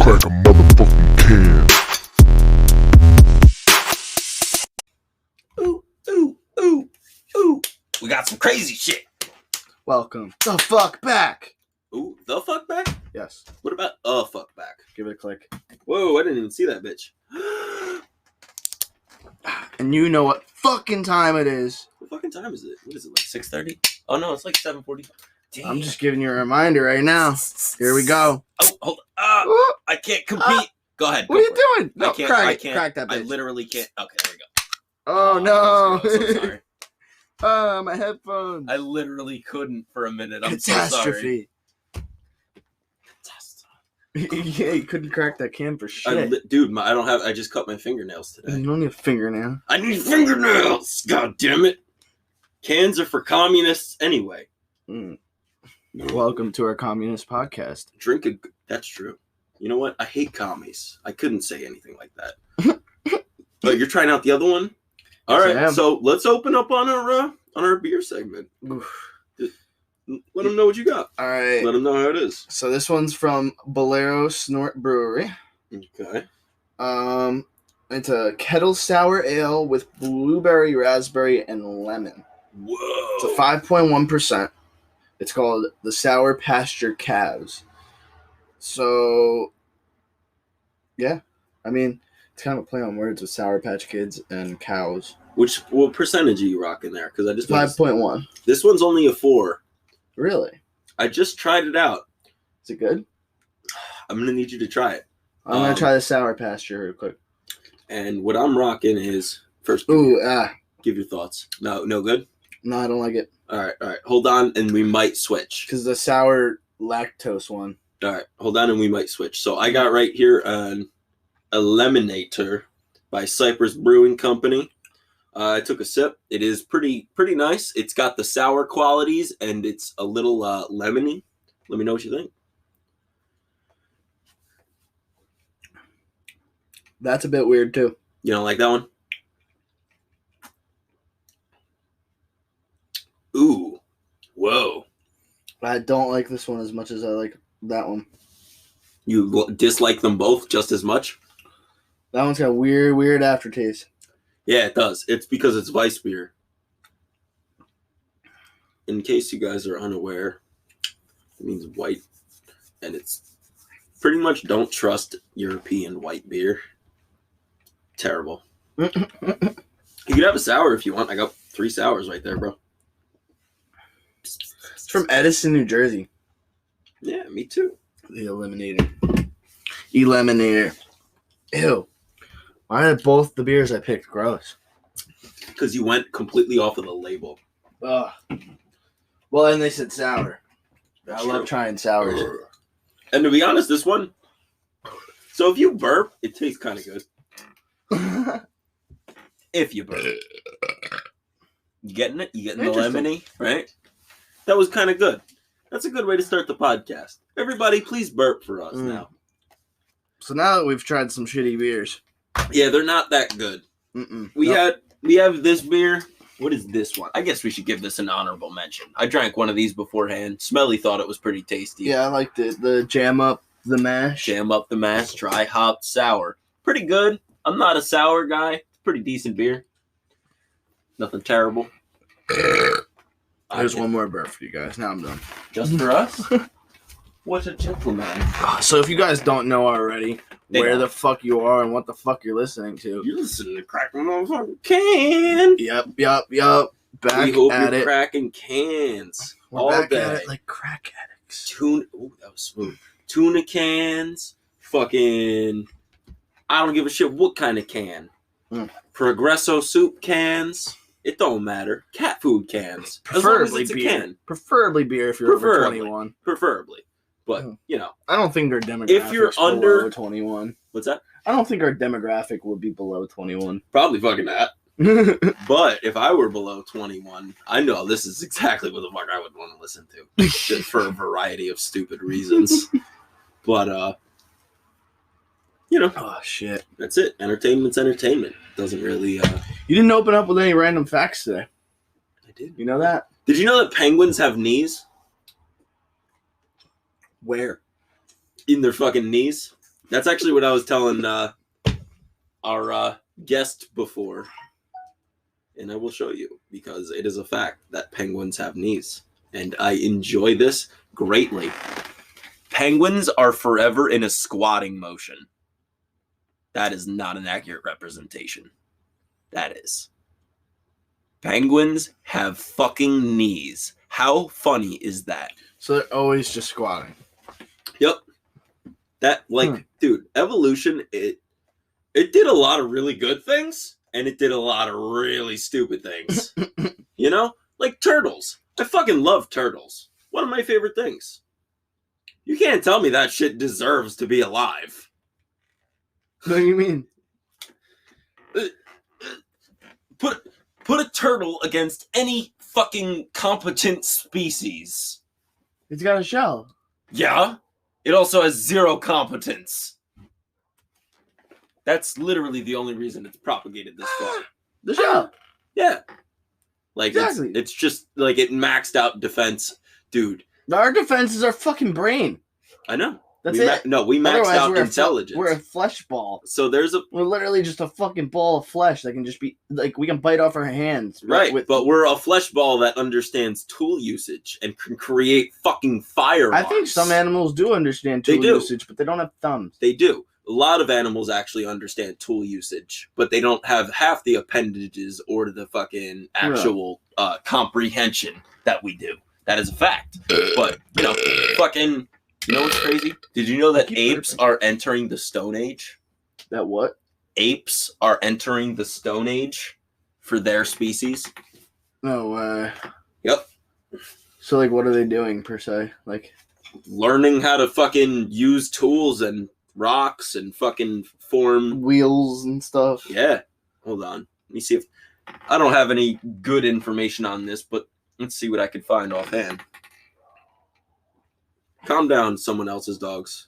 crack a motherfucking can. Ooh, ooh, ooh, ooh. We got some crazy shit. Welcome the fuck back. Ooh, the fuck back? Yes. What about a fuck back? Give it a click. Whoa, I didn't even see that bitch. And you know what fucking time it is. What fucking time is it? What is it, like 6:30? Oh no, it's like 7:45. Damn. I'm just giving you a reminder right now. Here we go. Oh, hold on. Ooh, I can't compete. Go ahead. what are you go for it. doing? No, I can't. crack I it. can't. Crack that I bitch. literally can't. Okay, there we go. Oh, that was no. gross. I'm sorry. Oh, my headphones. I literally couldn't for a minute. I'm so sorry. Catastrophe. Yeah, you couldn't crack that can for shit. Dude, I don't have. I just cut my fingernails today. You don't need a fingernail. I need fingernails. God damn it. Cans are for communists anyway. Mm. Welcome to our communist podcast. That's true. You know what? I hate commies. I couldn't say anything like that. But you're trying out the other one? All Yes, I right. am. So let's open up on our beer segment. Oof. Let them know what you got. All right. Let them know how it is. So this one's from Bolero Snort Brewery. Okay. It's a kettle sour ale with blueberry, raspberry, and lemon. Whoa. It's a 5.1%. It's called the Sour Pasture Calves. So, yeah. I mean, it's kind of a play on words with Sour Patch Kids and cows. What percentage are you rocking there? Because I just 5.1. This one's only a 4. Really? I just tried it out. Is it good? I'm gonna need you to try it. I'm going to try the Sour Pasture real quick. And what I'm rocking is first. Ooh, Give your thoughts. No good. no, I don't like it. All right. Hold on, and we might switch. Because the sour lactose one. All right, hold on, and we might switch. So I got right here a Lemonator by Cypress Brewing Company. I took a sip. It is pretty nice. It's got the sour qualities, and it's a little lemony. Let me know what you think. That's a bit weird, too. You don't like that one? Ooh. Whoa. I don't like this one as much as I like that one. You dislike them both just as much? That one's got a weird aftertaste. Yeah, it does. It's because it's Weiss beer. In case you guys are unaware, it means white. And it's pretty much don't trust European white beer. Terrible. You could have a sour if you want. I got 3 sours right there, bro. It's from Edison, New Jersey. Yeah, me too. The Eliminator. Eliminator. Ew. Why are both the beers I picked gross? Because you went completely off of the label. Ugh. Well, and they said sour. I True. love trying sours. And to be honest, this one, so if you burp, it tastes kind of good. If you burp. You getting it? You getting the Interesting. lemony, right? That was kind of good. That's a good way to start the podcast. Everybody, please burp for us now. So now that we've tried some shitty beers. Yeah, they're not that good. We have this beer. What is this one? I guess we should give this an honorable mention. I drank one of these beforehand. Smelly thought it was pretty tasty. Yeah, I liked it. The jam up the mash. Jam up the mash, dry hopped sour. Pretty good. I'm not a sour guy. Pretty decent beer. Nothing terrible. There's one more burp for you guys. Now I'm done. Just for us? What a gentleman. So if you guys don't know already They where don't. the fuck you are and what the fuck you're listening to. You're listening to Cracking Motherfucking Can. Yep. Back We hope at you're it. cracking cans We're all back day. at it like crack addicts. Ooh, that was smooth. Tuna cans. Fucking. I don't give a shit what kind of can. Progresso soup cans. It don't matter. Cat food cans. As long as Preferably it's a beer. can. Preferably beer if you're over Preferably. 21. Preferably. But, you know. I don't think our demographic If you're under- below 21. What's that? I don't think our demographic would be below 21. Probably fucking that. But if I were below 21, I know this is exactly what the fuck I would want to listen to. Just for a variety of stupid reasons. But, you know, Oh, shit. that's it. Entertainment's entertainment. Doesn't really, You didn't open up with any random facts today. I did. You know that? Did you know that penguins have knees? Where? In their fucking knees? That's actually what I was telling our guest before. And I will show you, because it is a fact that penguins have knees. And I enjoy this greatly. Penguins are forever in a squatting motion. That is not an accurate representation. That is. Penguins have fucking knees. How funny is that? So they're always just squatting. Yep. That, like, dude, evolution, it did a lot of really good things, and it did a lot of really stupid things. You know? Like turtles. I fucking love turtles. One of my favorite things. You can't tell me that shit deserves to be alive. What do you mean? Put a turtle against any fucking competent species. It's got a shell. Yeah? It also has zero competence. That's literally the only reason it's propagated this far. The shell. Yeah. Like, Exactly. it's just, like, it maxed out defense. Dude, Our defense is our fucking brain. I know. That's we it. we maxed Otherwise, out we're intelligence. we're a flesh ball. So there's a... We're literally just a fucking ball of flesh that can just be like we can bite off our hands. Right, with, but we're a flesh ball that understands tool usage and can create fucking firearms. I think some animals do understand They tool do. usage, but they don't have thumbs. They do. A lot of animals actually understand tool usage, but they don't have half the appendages or the fucking actual comprehension that we do. That is a fact. But, you know, fucking... You know what's crazy? Did you know that apes are entering the Stone Age? That what? Apes are entering the Stone Age for their species. No way. Yep. So like, what are they doing per se? Like Learning how to fucking use tools and rocks and fucking form. wheels and stuff. Yeah. Hold on. Let me see if... I don't have any good information on this, but let's see what I can find offhand. Calm down, someone else's dogs.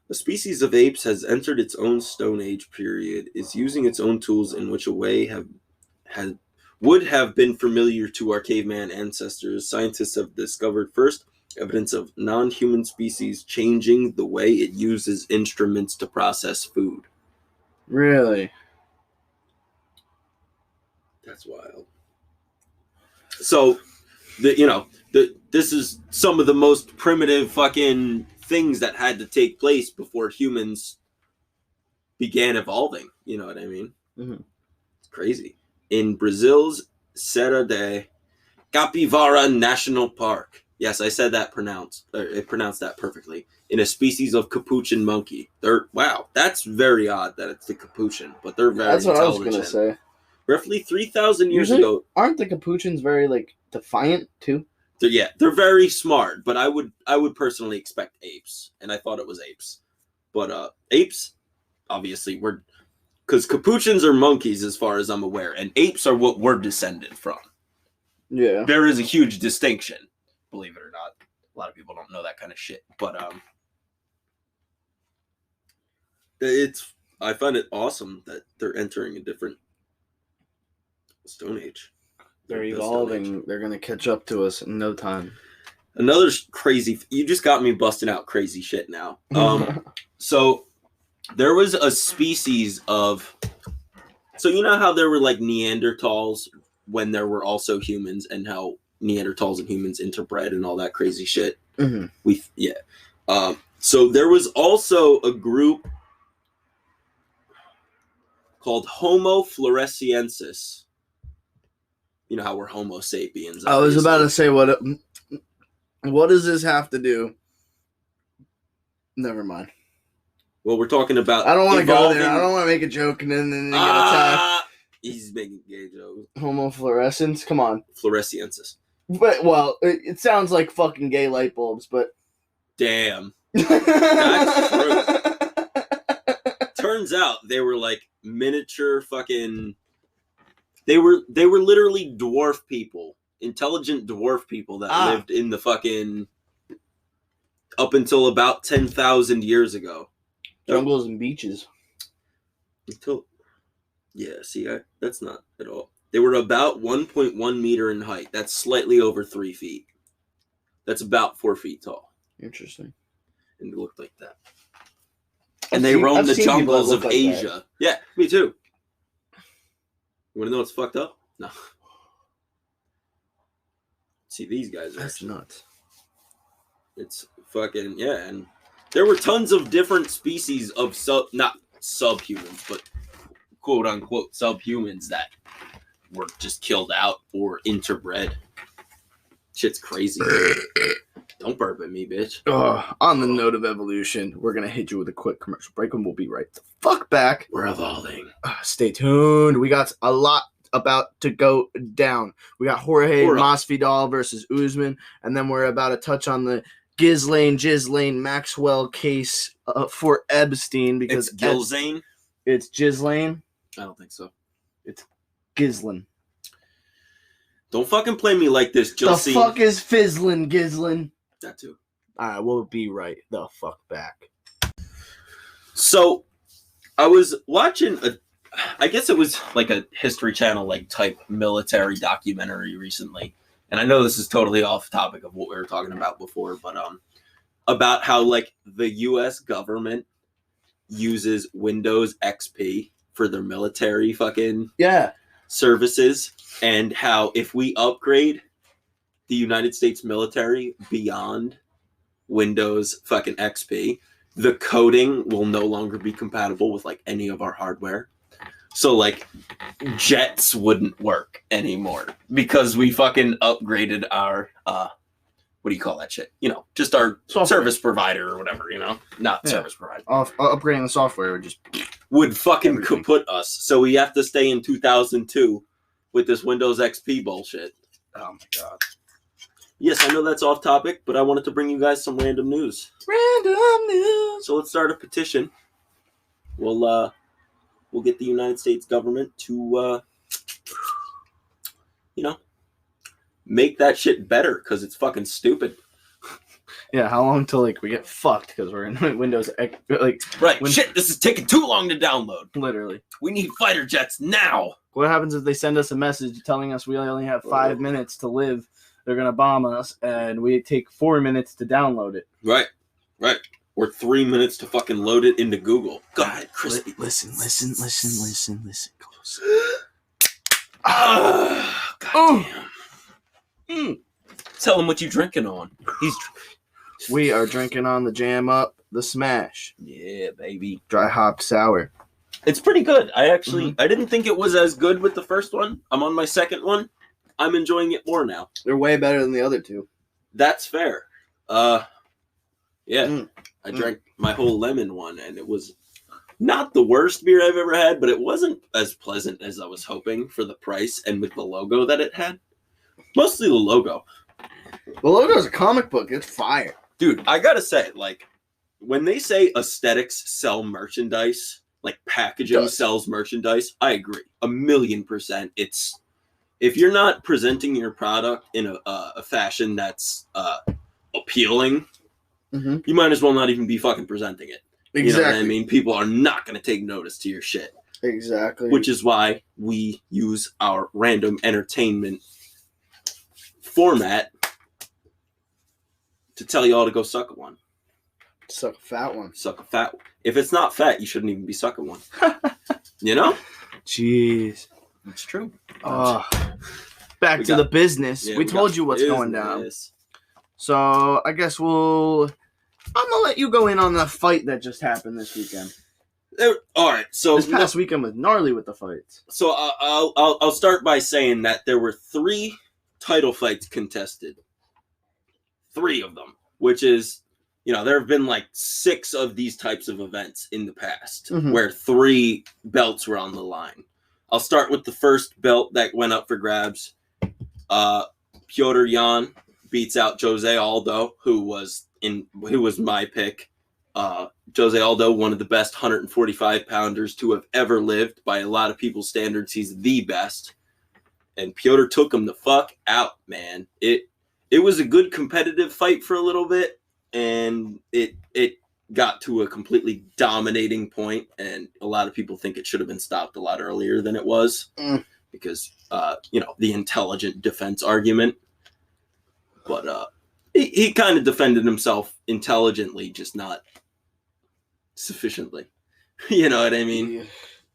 A species of apes has entered its own Stone Age period, is using its own tools in which a way would have been familiar to our caveman ancestors. Scientists have discovered first evidence of non-human species changing the way it uses instruments to process food. Really? That's wild. So, this is some of the most primitive fucking things that had to take place before humans began evolving. You know what I mean? Mm-hmm. It's crazy. In Brazil's Serra de Capivara National Park. Yes, I said that it pronounced that perfectly. In a species of capuchin monkey. Wow, that's very odd that it's the capuchin, but they're very That's what I was intelligent. gonna say. Roughly 3,000 years Usually- ago. Aren't the capuchins very like defiant too? They're very smart, but I would personally expect apes, and I thought it was apes. But apes, obviously, because capuchins are monkeys as far as I'm aware, and apes are what we're descended from. Yeah. There is a huge distinction, believe it or not. A lot of people don't know that kind of shit, but I find it awesome that they're entering a different Stone Age. They're The Stone evolving. Age. They're gonna catch up to us in no time. Another crazy... You just got me busting out crazy shit now. So there was a species of... So you know how there were like Neanderthals when there were also humans, and how Neanderthals and humans interbred and all that crazy shit? Mm-hmm. So there was also a group called Homo floresiensis. You know how we're Homo sapiens. I was obviously. about to say what does this have to do? Never mind. Well, we're talking about... I don't want to go evolving- there. I don't want to make a joke and then get attacked. He's making gay jokes. Homofluorescence? Come on. Floresiensis. But, well, it sounds like fucking gay light bulbs, but... Damn. That's Turns out they were like miniature fucking... They were literally dwarf people. Intelligent dwarf people that lived in the fucking... Up until about 10,000 years ago. Jungles and beaches. That's not at all. They were about 1.1 meter in height. That's slightly over 3 feet. That's about 4 feet tall. Interesting. and it looked like that. And they roam the jungles of Asia. Yeah, me too. You want to know what's fucked up? No. See, these guys are That's nuts. It's fucking, yeah. And there were tons of different species of not subhumans, but quote unquote subhumans that were just killed out or interbred. Shit's crazy. Don't burp at me, bitch. On the note of evolution, we're going to hit you with a quick commercial break and we'll be right the fuck back. We're evolving. Stay tuned. We got a lot about to go down. We got Jorge Masvidal versus Usman, and then we're about to touch on the Ghislaine Maxwell case for Epstein because it's Gilzane. It's Ghislaine. I don't think so. It's Ghislaine. Don't fucking play me like this, Gilzane. The fuck is Fizzlin, Ghislaine? That too. All right, we'll be right the fuck back. So, I was watching I guess it was like a History Channel like type military documentary recently, and I know this is totally off topic of what we were talking about before, but about how like the U.S. government uses Windows XP for their military fucking services, and how if we upgrade the United States military beyond Windows fucking XP, the coding will no longer be compatible with like any of our hardware. So like jets wouldn't work anymore because we fucking upgraded our what do you call that shit? You know, just our service provider or whatever, you know? Not service provider. Upgrading the software would fucking kaput us. So we have to stay in 2002 with this Windows XP bullshit. Oh my god. Yes, I know that's off topic, but I wanted to bring you guys some random news. So let's start a petition. We'll get the United States government to, make that shit better because it's fucking stupid. Yeah, how long till like we get fucked because we're in Windows like right? Shit, this is taking too long to download. Literally, we need fighter jets now. What happens if they send us a message telling us we only have 5 minutes to live? They're gonna bomb us, and we take 4 minutes to download it. Right. Or 3 minutes to fucking load it into Google. Go ahead, crispy. Listen close. God damn. Tell him what you drinking on. We are drinking on the Jam Up, the Smash. Yeah, baby. Dry hopped sour. It's pretty good. I didn't think it was as good with the first one. I'm on my second one. I'm enjoying it more now. They're way better than the other two. That's fair. Yeah. I drank my whole lemon one, and it was not the worst beer I've ever had, but it wasn't as pleasant as I was hoping for the price and with the logo that it had. Mostly the logo. The logo is a comic book. It's fire. Dude, I gotta say, like, when they say aesthetics sell merchandise, like packaging sells merchandise, I agree. 1,000,000%. It's, if you're not presenting your product in a fashion that's appealing, you might as well not even be fucking presenting it. Exactly. You know what I mean? People are not going to take notice to your shit. Exactly. Which is why we use our random entertainment format to tell y'all to go suck one. Suck a fat one. Suck a fat one. If it's not fat, you shouldn't even be sucking one. You know? Jeez. It's true. Back to the business. Yeah, we told you what's going down. So I guess I'm gonna let you go in on the fight that just happened this weekend. All right. So this past weekend was gnarly with the fights. So I'll start by saying that there were 3 title fights contested. 3 of them, which is, there have been like 6 of these types of events in the past where 3 belts were on the line. I'll start with the first belt that went up for grabs. Petr Yan beats out Jose Aldo, who was my pick. Jose Aldo, one of the best 145-pounders to have ever lived. By a lot of people's standards, he's the best. And Petr took him the fuck out, man. It was a good competitive fight for a little bit, and it got to a completely dominating point, and a lot of people think it should have been stopped a lot earlier than it was because, the intelligent defense argument. But he kind of defended himself intelligently, just not sufficiently. You know what I mean? Yeah.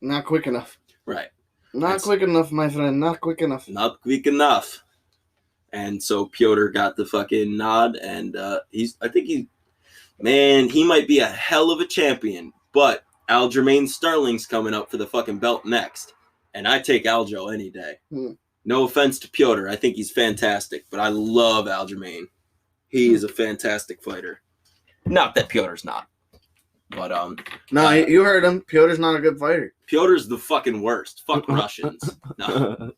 Not quick enough. Right. Not quick enough, my friend. Not quick enough. Not quick enough. And so Piotr got the fucking nod, and he might be a hell of a champion, but Aljamain Sterling's coming up for the fucking belt next, and I take Aljo any day. No offense to Piotr, I think he's fantastic, but I love Aljamain. He is a fantastic fighter. Not that Piotr's not, but No, you heard him. Piotr's not a good fighter. Piotr's the fucking worst. Fuck Russians. No.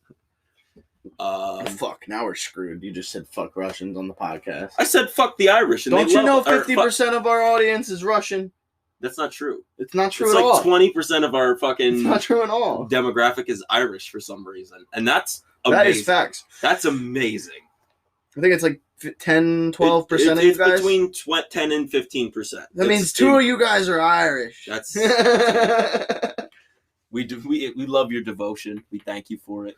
Fuck. Now we're screwed. You just said fuck Russians on the podcast. I said fuck the Irish. And Don't you know 50% of our audience is Russian? That's not true. It's not true It's at all. like 20% of our fucking It's not true at all. demographic is Irish for some reason. And that's amazing. That is facts. That's amazing. I think it's like 10, 12% of you It's guys. between 10 and 15%. That means two of you guys are Irish. That's we love your devotion. We thank you for it.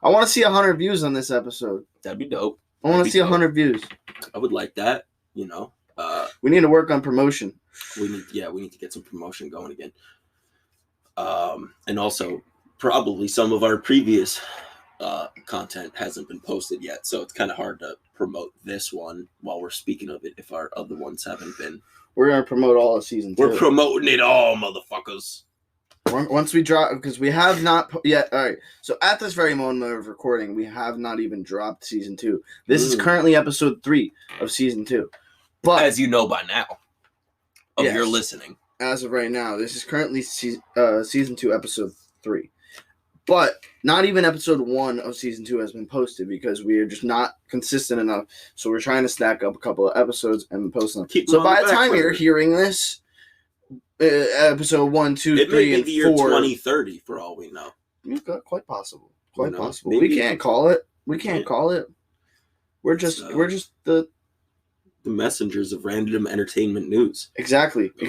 I want to see 100 views on this episode. That'd be dope. I want to see 100 views. I would like that. You know, We need to work on promotion. we need to get some promotion going again. And also probably some of our previous content hasn't been posted yet, so it's kind of hard to promote this one while we're speaking of it if our other ones haven't been. We're going to promote all of season 2. We're promoting it all, motherfuckers. Once we drop, because we have not yet. All right. So at this very moment of recording, we have not even dropped season 2. This is currently episode 3 of season 2. But As you know by now, of Yes. your listening. as of right now, this is currently season 2, episode 3. But not even episode 1 of season 2 has been posted because we are just not consistent enough. So we're trying to stack up a couple of episodes and post them. Keep So them on by the the back time you're burner. hearing this, episode 1, 2, It 3, may be and the year 4, 2030 for all we know. quite possible. Quite You know, possible. maybe- We can't call it. We can't Yeah. call it. We're just the The messengers of random entertainment news. exactly. We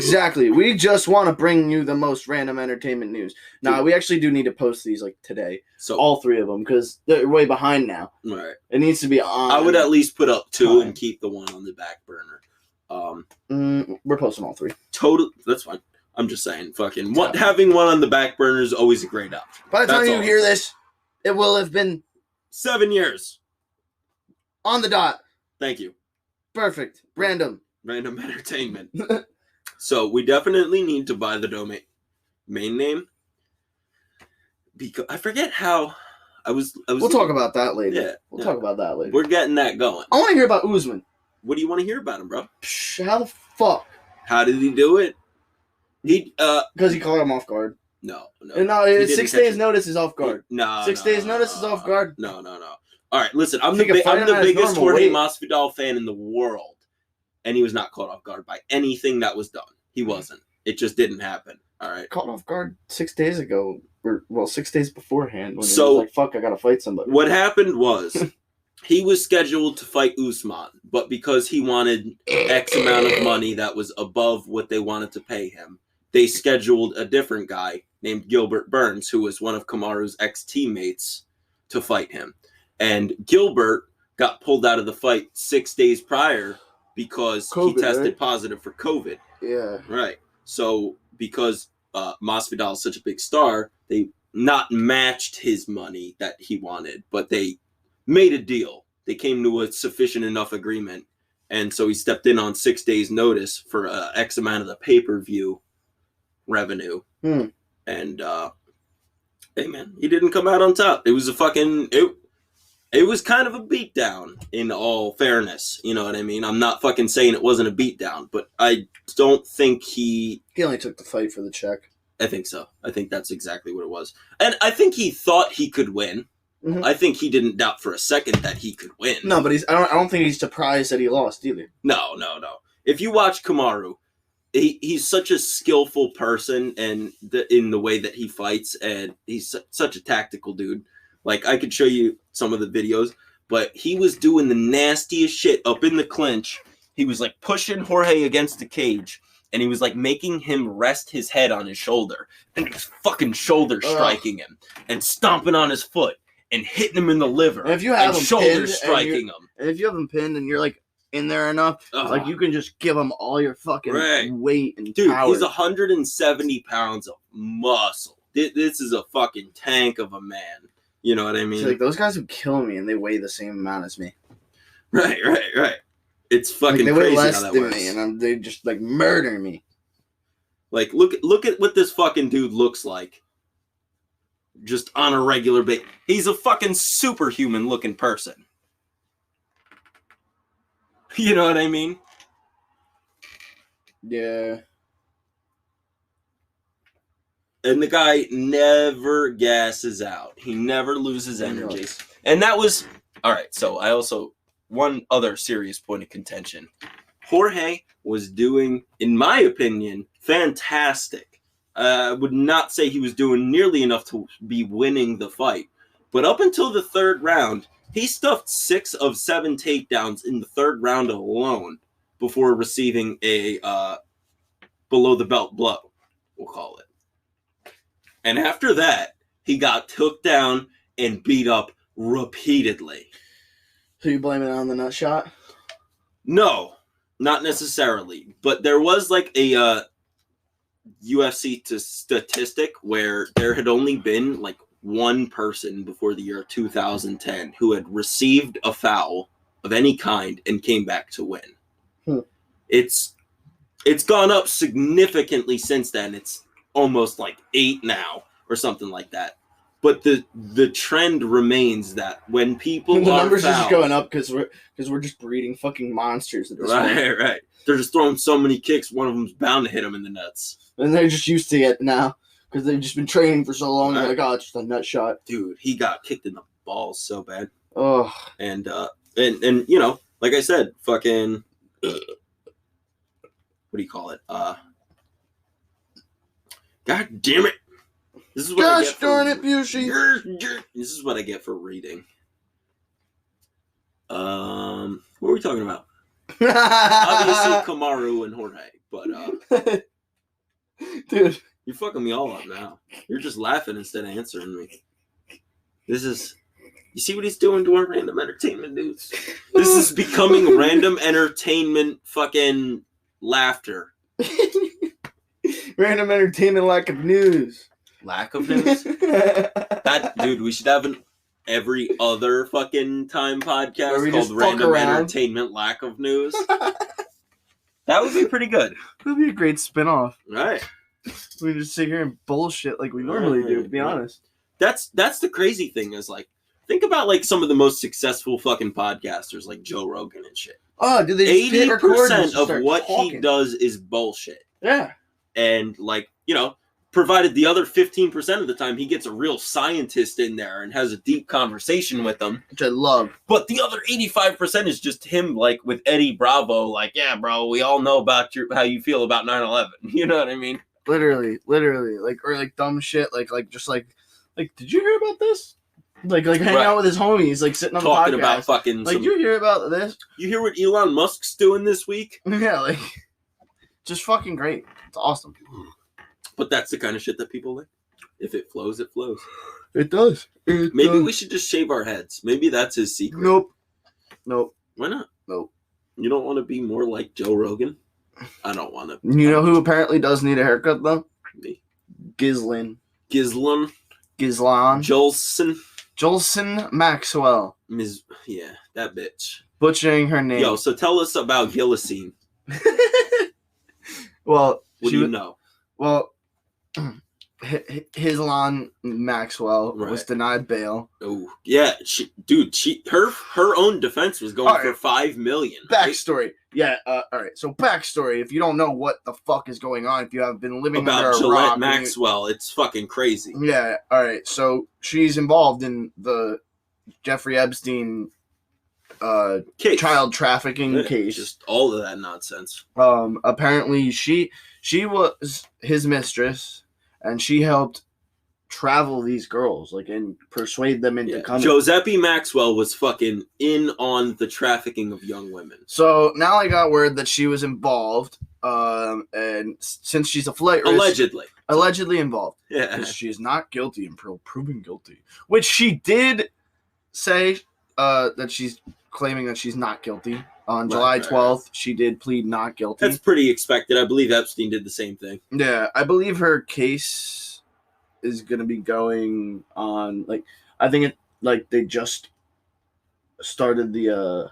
just want to bring you the most random entertainment news. Now we actually do need to post these like today, So, all 3 of them, because they're way behind now. all right. It needs to be on. I would at least put up 2 Time. and keep the one on the back burner. We're posting all 3. That's fine. I'm just saying, having one on the back burner is always a great option. By the time That's you all. hear this, it will have been 7 years. on the dot. Thank you. Perfect. Random. Random entertainment. So we definitely need to buy the domain name. Because I forget how I was. We'll talk about that later. Yeah, We'll yeah. talk about that later. We're getting that going. I want to hear about Usman. What do you want to hear about him, bro? Psh, how the fuck? How did he do it? He Because he caught him off guard. no. No, He it's didn't 6 catch days him. notice is off guard. No. 6 days notice is off guard. No. All right, listen. I'm He can fight I'm him the at his biggest normal Jorge weight. Masvidal fan in the world, and he was not caught off guard by anything that was done. He wasn't. It just didn't happen. All right. Caught off guard 6 days ago. 6 days beforehand. When he So- was like, fuck, I gotta fight somebody. What happened was he was scheduled to fight Usman, but because he wanted X amount of money that was above what they wanted to pay him, they scheduled a different guy named Gilbert Burns, who was one of Kamaru's ex-teammates, to fight him. And Gilbert got pulled out of the fight 6 days prior because COVID, he tested right? positive for COVID. Yeah. Right. So because Masvidal is such a big star, they not matched his money that he wanted, but they made a deal. They came to a sufficient enough agreement, and so he stepped in on 6 days' notice for X amount of the pay-per-view revenue. And hey, man, he didn't come out on top. It was it was kind of a beatdown, in all fairness. You know what I mean? I'm not fucking saying it wasn't a beatdown, but I don't think He only took the fight for the check. I think so. I think that's exactly what it was. And I think he thought he could win. Mhm. I think he didn't doubt for a second that he could win. No, but I don't think he's surprised that he lost either. No. If you watch Kamaru, he's such a skillful person and in the way that he fights, and he's such a tactical dude. Like, I could show you some of the videos, but he was doing the nastiest shit up in the clinch. He was like pushing Jorge against the cage, and he was like making him rest his head on his shoulder, and he was fucking shoulder striking him and stomping on his foot and hitting him in the liver And if you have and him shoulder pinned and striking him. And if you have him pinned and you're like in there enough. Ugh. Like you can just give him all your fucking Right. weight and Dude, power. he's 170 pounds of muscle. This is a fucking tank of a man. You know what I mean? So, like those guys would kill me, and they weigh the same amount as me. Right. It's fucking Like, they crazy weigh less how that than works. me, and they just like murder me. Like, look at what this fucking dude looks like. Just on a regular basis. He's a fucking superhuman looking person. You know what I mean? Yeah. And the guy never gasses out. He never loses energy. Nice. And that was... Alright, so I also... One other serious point of contention. Jorge was doing, in my opinion, fantastic. I would not say he was doing nearly enough to be winning the fight. But up until the third round, he stuffed 6 of 7 takedowns in the third round alone before receiving a below-the-belt blow, we'll call it. And after that, he got took down and beat up repeatedly. So you blame it on the nut shot? No, not necessarily. But there was like a UFC statistic where there had only been like one person before the year 2010 who had received a foul of any kind and came back to win. It's gone up significantly since then. It's almost like 8 now or something like that. But the trend remains that when people The are numbers are just fouled, going up because we're just breeding fucking monsters at this point. right. They're just throwing so many kicks, one of them's bound to hit them in the nuts. And they're just used to it now because they've just been training for so long. They're Right. like, oh, it's just a nut shot. Dude, he got kicked in the balls so bad. Oh, And you know, like I said, fucking what do you call it? God damn it. This is what I gosh get for darn it, Bushy. This is what I get for reading. What were we talking about? Obviously Kamaru and Jorge, but Dude, you're fucking me all up now. You're just laughing instead of answering me. You see what he's doing to our random entertainment dudes? This is becoming random entertainment fucking laughter. random entertainment, lack of news. Lack of news? Dude, we should have an every other fucking time Where podcast we called just fuck Random around. Entertainment Lack of News. That would be pretty good. That'd be a great spin-off. Right. We just sit here and bullshit like we normally do, to be honest. That's the crazy thing is like, think about like some of the most successful fucking podcasters like Joe Rogan and shit. Oh, did they just hit record and 80% just of start what he talking? does is bullshit. Yeah. And like, you know, provided the other 15% of the time he gets a real scientist in there and has a deep conversation with them. Which I love. But the other 85% is just him, like with Eddie Bravo, like, yeah, bro, we all know about how you feel about 9/11. You know what I mean? Literally, like, or like dumb shit, like did you hear about this? Like hanging Right. out with his homies, like sitting on Talking the podcast. about fucking. Like, you hear about this? You hear what Elon Musk's doing this week? Yeah, like, just fucking great. It's awesome. But that's the kind of shit that people like. If it flows, it flows. It does. Maybe we should just shave our heads. Maybe that's his secret. Nope. Why not? Nope. You don't want to be more like Joe Rogan? I don't want to. You know who apparently does need a haircut though? Me. Gislin. Gislin. Jolson. Jolson. Maxwell. Yeah, that bitch. Butchering her name. Yo, so tell us about Gillicine. Well, What do you know? Well, Hislon Maxwell was Right. denied bail. Oh, yeah, her own defense was going All for right. $5 million. right? Backstory. Yeah, all right. So backstory, if you don't know what the fuck is going on, if you have been living under About a Gillette rock. and you- Maxwell, it's fucking crazy. Yeah, all right. So she's involved in the Jeffrey Epstein Case. child trafficking Yeah, case. Just all of that nonsense. Apparently she was his mistress, and she helped travel these girls, like, and persuade them into Yeah. coming. Giuseppe Maxwell was fucking in on the trafficking of young women. So now I got word that she was involved, and since she's a flight risk, Allegedly. involved. Yeah. Because she's not guilty until proven guilty, which she did say that she's claiming that she's not guilty. On Right, July right, 12th, she did plead not guilty. That's pretty expected. I believe Epstein did the same thing. Yeah, I believe her case is going to be going on. Like, I think they just started the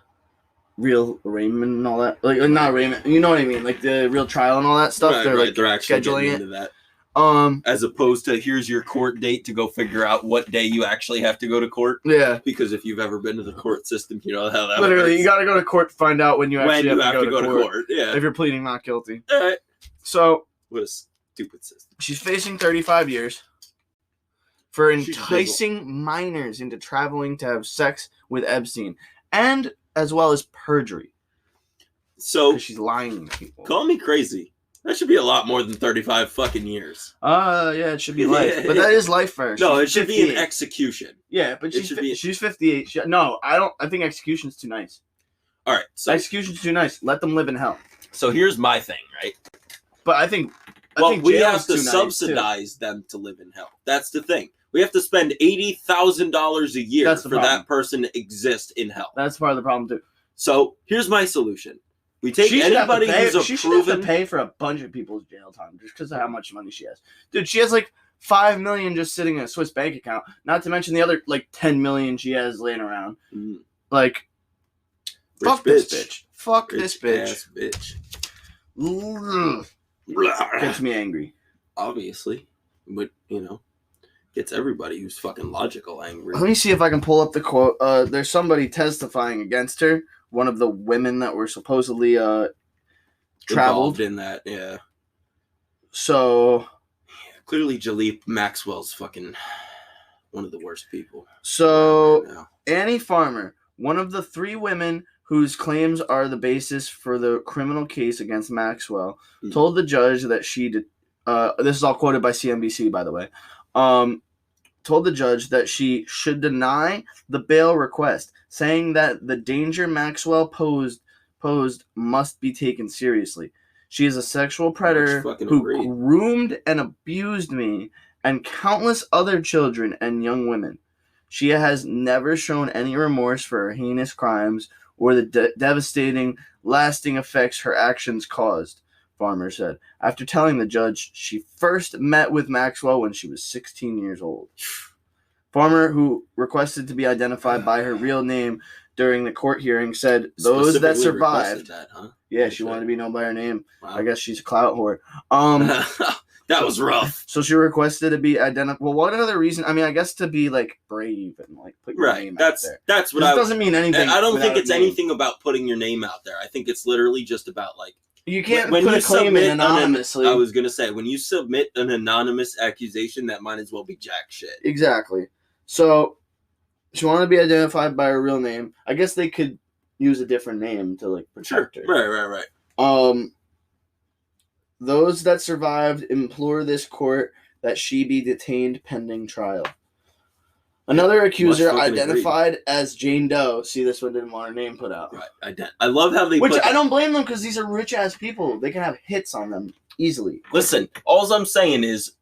real arraignment and all that. Like, not arraignment, you know what I mean? Like the real trial and all that stuff. Right, They're right. like They're actually scheduling getting it. into that. As opposed to here's your court date to go figure out what day you actually have to go to court. Yeah. Because if you've ever been to the court system, you know how that Literally, works. you got to go to court to find out when you actually have to go to court. Yeah. If you're pleading not guilty. All right. So, What a stupid system. she's facing 35 years for She's enticing minors into traveling to have sex with Epstein, and as well as perjury. So, Because she's lying to people. call me crazy. That should be a lot more than 35 fucking years. Yeah, it should be life. But that is life first. No, She's it should 58. be an execution. Yeah, but it should be- she's 58. No, I think execution's too nice. All right. So, Execution's too nice. Let them live in hell. so here's my thing, right? But I think We jail have is to too nice, too. subsidize them to live in hell. That's the thing. We have to spend $80,000 a year That's the for problem. that person to exist in hell. That's part of the problem too. So here's my solution. We take She should have to anybody pay- who's she should have to proven. pay for a bunch of people's jail time just because of how much money she has. Dude, she has like $5 million just sitting in a Swiss bank account. Not to mention the other like $10 million she has laying around. Mm, Like, rich fuck this bitch. Fuck this bitch. Ass bitch. Ugh. Gets me angry. Obviously, but gets everybody who's fucking logical angry. Let me see if I can pull up the quote. There's somebody testifying against her. One of the women that were supposedly traveled. Involved in that, yeah. So Clearly, Jalip Maxwell's fucking one of the worst people. So right now. Annie Farmer, one of the 3 women whose claims are the basis for the criminal case against Maxwell, told the judge that she did. This is all quoted by CNBC, by the way. Told the judge that she should deny the bail request, saying that the danger Maxwell posed must be taken seriously. She is a sexual predator who groomed and abused me and countless other children and young women. She has never shown any remorse for her heinous crimes or the devastating, lasting effects her actions caused, Farmer said, after telling the judge she first met with Maxwell when she was 16 years old. Farmer, who requested to be identified by her real name during the court hearing, said those that Specifically survived. requested that, huh? Yeah, she wanted to be known by her name. Wow. I guess she's a clout whore. That was rough. So she requested to be identified. Well, what other reason? I mean, I guess to be like brave and like put your name out there. That's what This doesn't mean anything. I don't think without it's a name. anything about putting your name out there. I think it's literally just about like You can't when put you a claim submit in anonymously. I was gonna say when you submit an anonymous accusation, that might as well be jack shit. Exactly. So she wanted to be identified by her real name. I guess they could use a different name to like protect her. Right. Those that survived implore this court that she be detained pending trial. Another accuser identified as Jane Doe. See, this one didn't want her name put out. Right. I love how they. Which I don't blame them because these are rich ass people. They can have hits on them easily. Listen, all I'm saying is,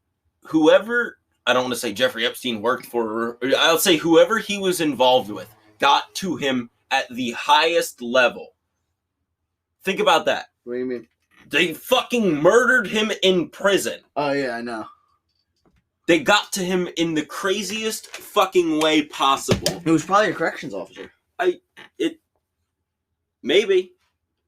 whoever, I don't want to say Jeffrey Epstein worked for, I'll say whoever he was involved with got to him at the highest level. Think about that. What do you mean? They fucking murdered him in prison. Oh yeah, I know. They got to him in the craziest fucking way possible. He was probably a corrections officer. Maybe.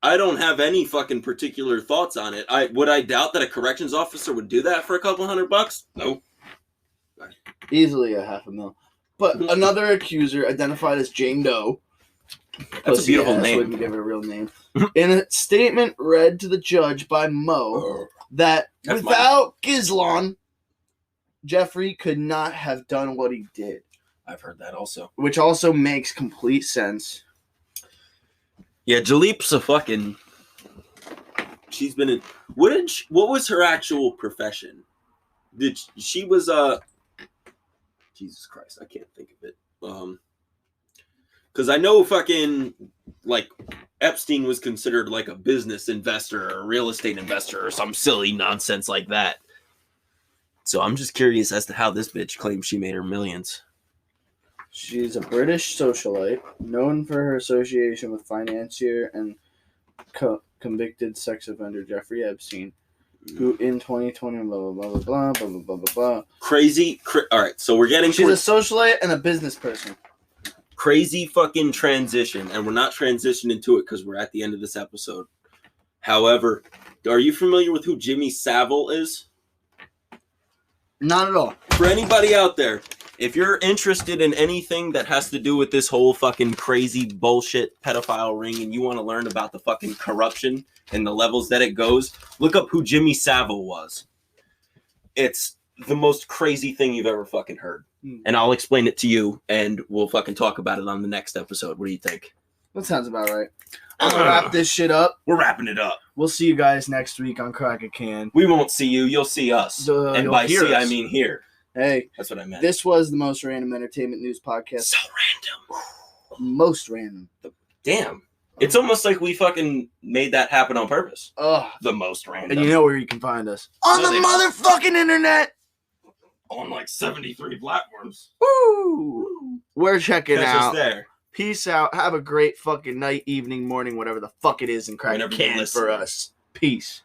I don't have any fucking particular thoughts on it. Would I doubt that a corrections officer would do that for a couple $100? No. Easily a $500,000. But another accuser identified as Jane Doe. That's a beautiful I name. wouldn't give her a real name. In a statement read to the judge by Mo, that That's without Ghislaine, Jeffrey could not have done what he did. I've heard that also. Which also makes complete sense. Yeah, Jalip's a fucking. She's been in. What was her actual profession? She was Jesus Christ, I can't think of it. Because I know fucking like Epstein was considered like a business investor or a real estate investor or some silly nonsense like that. So I'm just curious as to how this bitch claims she made her millions. She's a British socialite known for her association with financier and convicted sex offender Jeffrey Epstein, who in 2020 blah blah blah blah blah blah blah blah blah. Crazy. All right, so we're getting She's a socialite and a business person. crazy fucking transition, and we're not transitioning to it because we're at the end of this episode. However, are you familiar with who Jimmy Savile is? Not at all. For anybody out there, if you're interested in anything that has to do with this whole fucking crazy bullshit pedophile ring and you want to learn about the fucking corruption and the levels that it goes, look up who Jimmy Savile was. It's the most crazy thing you've ever fucking heard. And I'll explain it to you and we'll fucking talk about it on the next episode. What do you think? That sounds about right. I'm gonna wrap this shit up. We're wrapping it up. We'll see you guys next week on Crack a Can. We won't see you. You'll see us. And You'll by hear see, us. I mean here. Hey, That's what I meant. this was the most random entertainment news podcast. So random. Most random. Damn. It's almost like we fucking made that happen on purpose. Ugh. The most random. And you know where you can find us. On No, the they don't. motherfucking internet! On like 73 platforms. Woo! We're checking Catch us out. there. Peace out. Have a great fucking night, evening, morning, whatever the fuck it is, and crack a Whenever you can listen. for us. Peace.